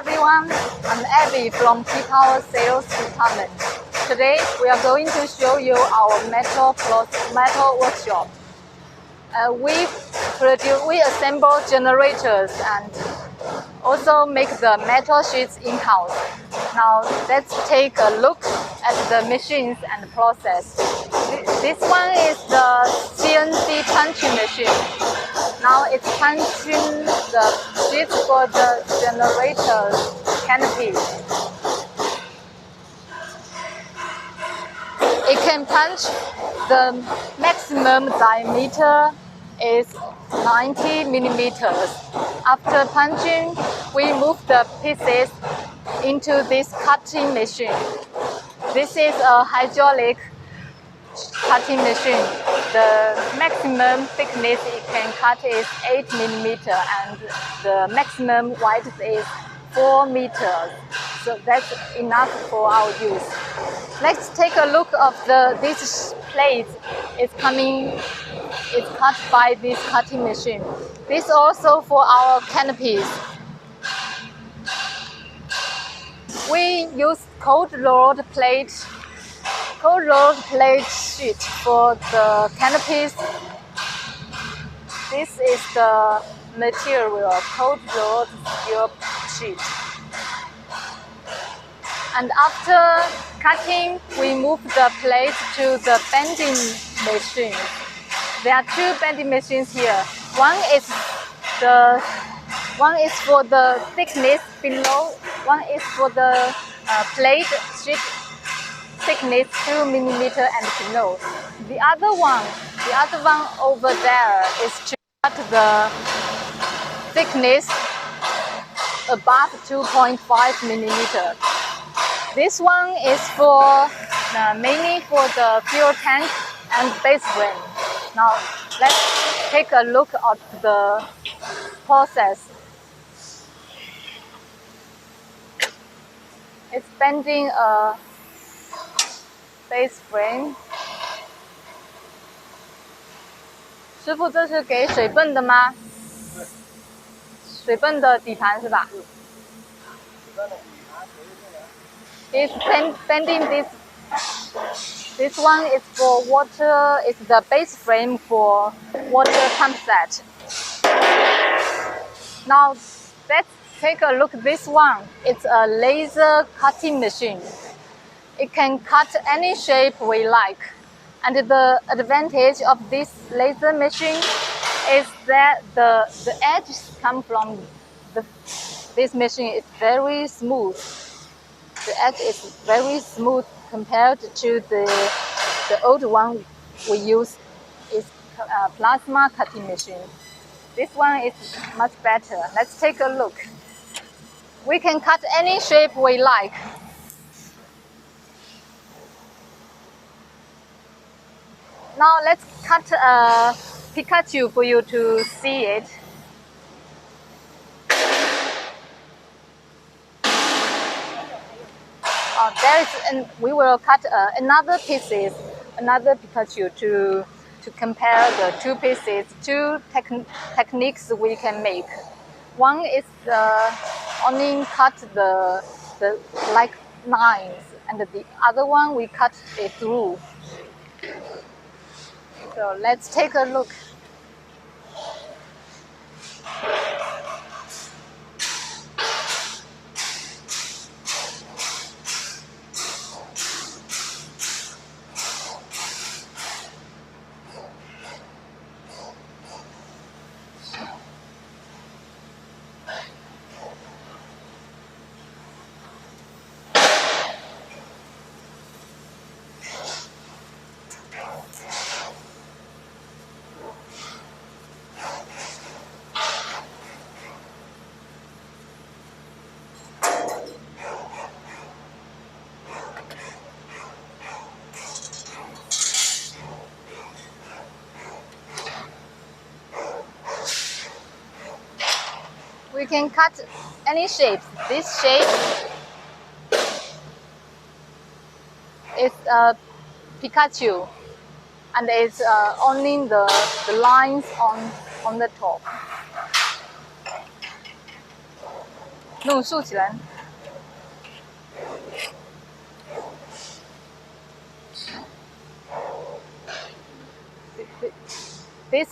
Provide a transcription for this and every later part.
everyone, I'm Abby from KEYPOWER Sales Department. Today we are going to show you our metal workshop. We assemble generators and also make the metal sheets in-house. Now let's take a look at the machines and process. This one is the CNC punching machine. Now it's punching the sheets for the generator canopy. It can punch the maximum diameter is 90 millimeters. After punching, we move the pieces into this cutting machine. This is a hydraulic cutting machine. The maximum thickness it can cut is 8 millimeters and the maximum width is 4 meters. So that's enough for our use. Let's take a look of this plate. It's cut by this cutting machine. This also for our canopies. We use cold rolled plate sheet for the canopies. This is the material, cold rolled steel sheet. And after cutting, we move the plate to the bending machine. There are two bending machines here. One is for the thickness below. One is for the plate sheet thickness 2 millimeters and below. The other one over there is to cut the thickness above 2.5 millimeters. This one is for mainly for the fuel tank and base frame. Now let's take a look at the process. It's bending a base frame. 师傅，这是给水泵的吗？水泵的底盘是吧？ It's bending this. This one is for water. It's the base frame for water pump set. Now let's take a look at this one. It's a laser cutting machine. It can cut any shape we like. And the advantage of this laser machine is that the edges come from this machine is very smooth. The edge is very smooth compared to the old one we use is plasma cutting machine. This one is much better. Let's take a look. We can cut any shape we like. Now let's cut a Pikachu for you to see it. We will cut another Pikachu to compare the two pieces. Two techniques we can make. One is only cut the like lines, and the other one we cut it through. So let's take a look. We can cut any shape. This shape is a Pikachu, and it's only the lines on the top. 弄竖起来。This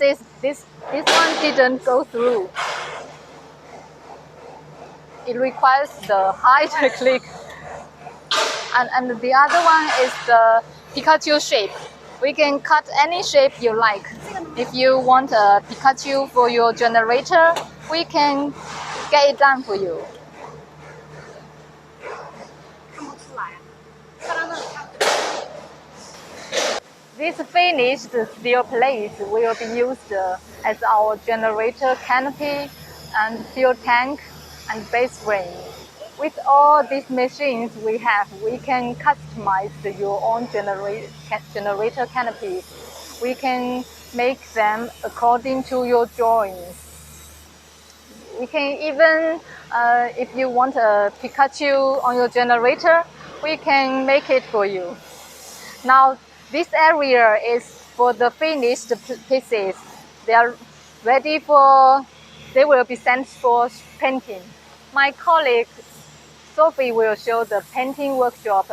one didn't go through. It requires the high click. And the other one is the Pikachu shape. We can cut any shape you like. If you want a Pikachu for your generator, we can get it done for you. This finished steel plate will be used as our generator canopy and fuel tank and base frame. With all these machines we have, we can customize your own generator canopies. We can make them according to your drawings. We can even, if you want a Pikachu on your generator, we can make it for you. Now, this area is for the finished pieces. They are ready for, they will be sent for painting. My colleague Sophie will show the painting workshop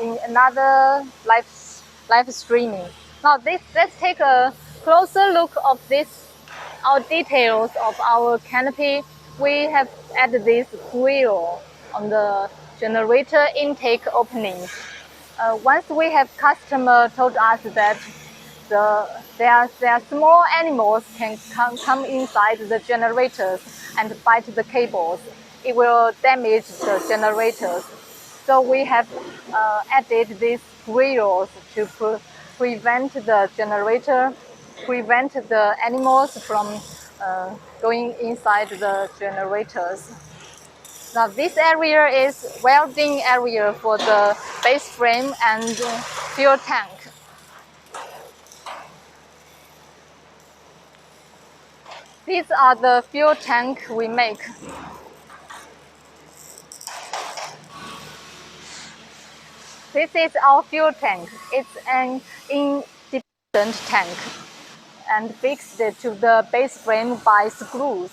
in another live streaming. Now, let's take a closer look of our details of our canopy. We have added this grill on the generator intake opening. Once we have customer told us that there are small animals can come inside the generators and bite the cables. It will damage the generators. So we have added these grills to prevent the generator, prevent the animals from going inside the generators. Now this area is welding area for the base frame and fuel tank. These are the fuel tank we make. This is our fuel tank. It's an independent tank and fixed to the base frame by screws.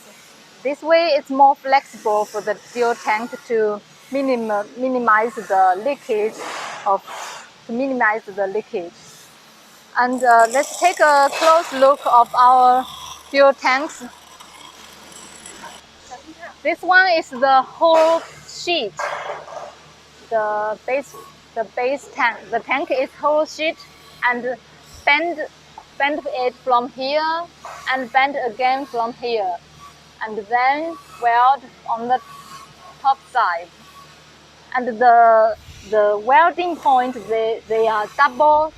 This way it's more flexible for the fuel tank to minimize the leakage. And let's take a close look of our fuel tanks. This one is the whole sheet. The base tank. The tank is whole sheet and bend it from here and bend again from here, and then weld on the top side. And the welding point, they are double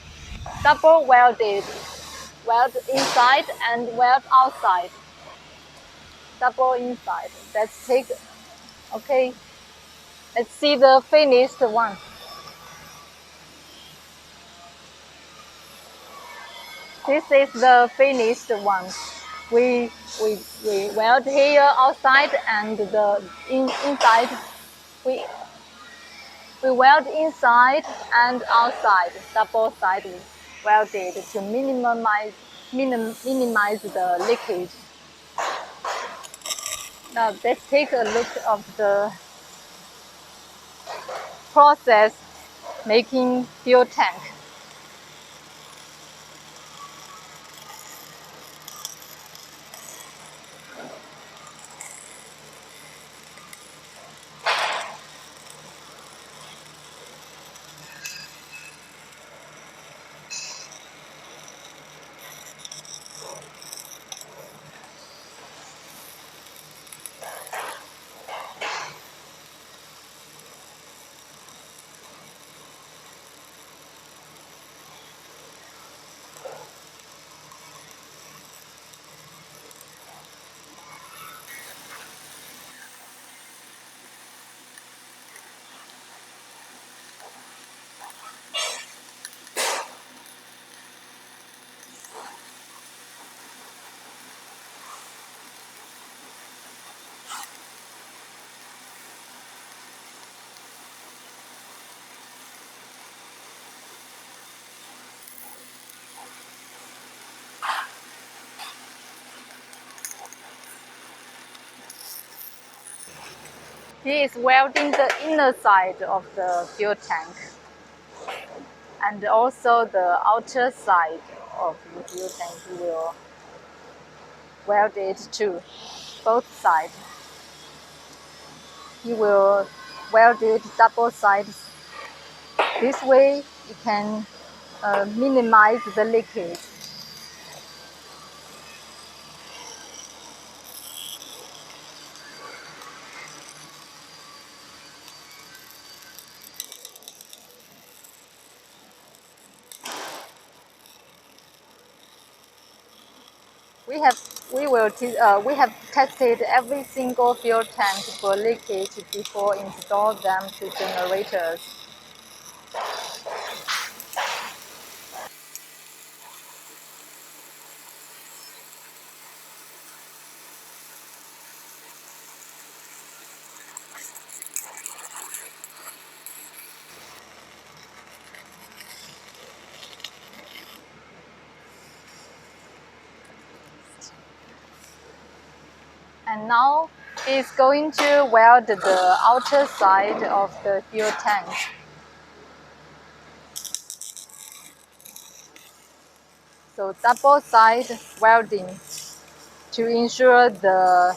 welded, weld inside and weld outside. Double inside. Let's take. Okay. Let's see the finished one. This is the finished one. We weld here outside and the inside. We weld inside and outside, double side welded to minimize the leakage. Now let's take a look of the process making fuel tank. He is welding the inner side of the fuel tank and also the outer side of the fuel tank. He will weld it too, both sides. He will weld it double sides. This way you can minimize the leakage. We have tested every single fuel tank for leakage before install them to generators. And now he's going to weld the outer side of the fuel tank. So double side welding to ensure the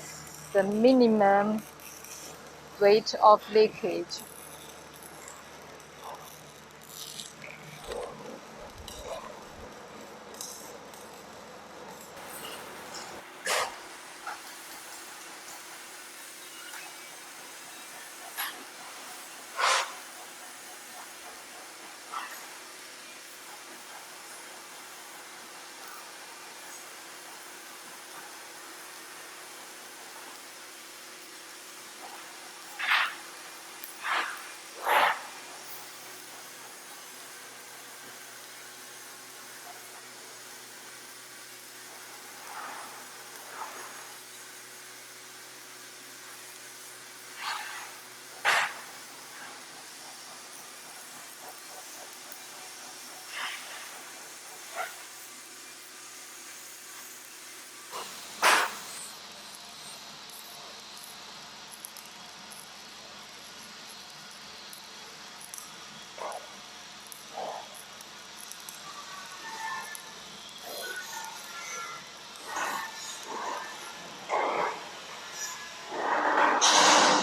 minimum rate of leakage.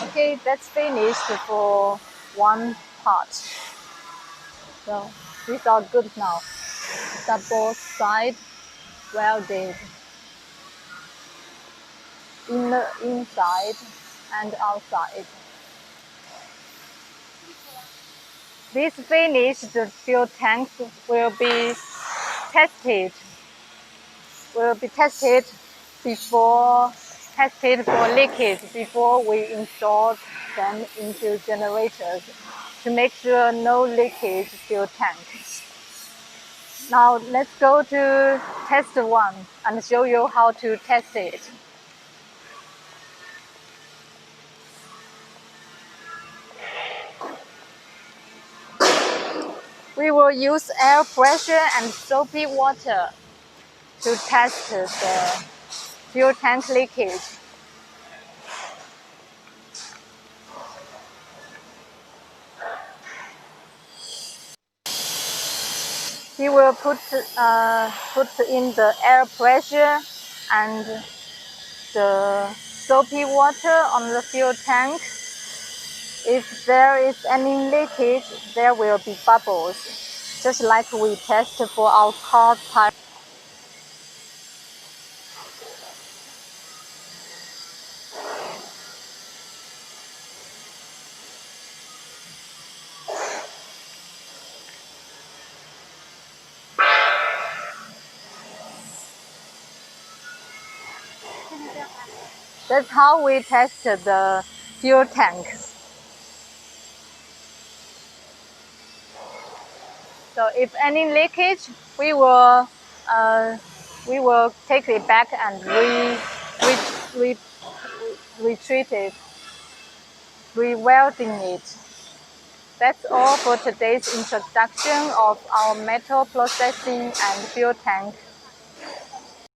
Okay, that's finished for one part. So these are good now. Double side welded, inside and outside. These finished fuel tanks will be tested. Tested for leakage before we install them into generators to make sure no leakage fuel tank. Now let's go to test one and show you how to test it. We will use air pressure and soapy water to test the fuel tank leakage. He will put in the air pressure and the soapy water on the fuel tank. If there is any leakage, there will be bubbles, just like we test for our car tire. That's how we test the fuel tank. So if any leakage, we will take it back and retreat it, re-welding it. That's all for today's introduction of our metal processing and fuel tank.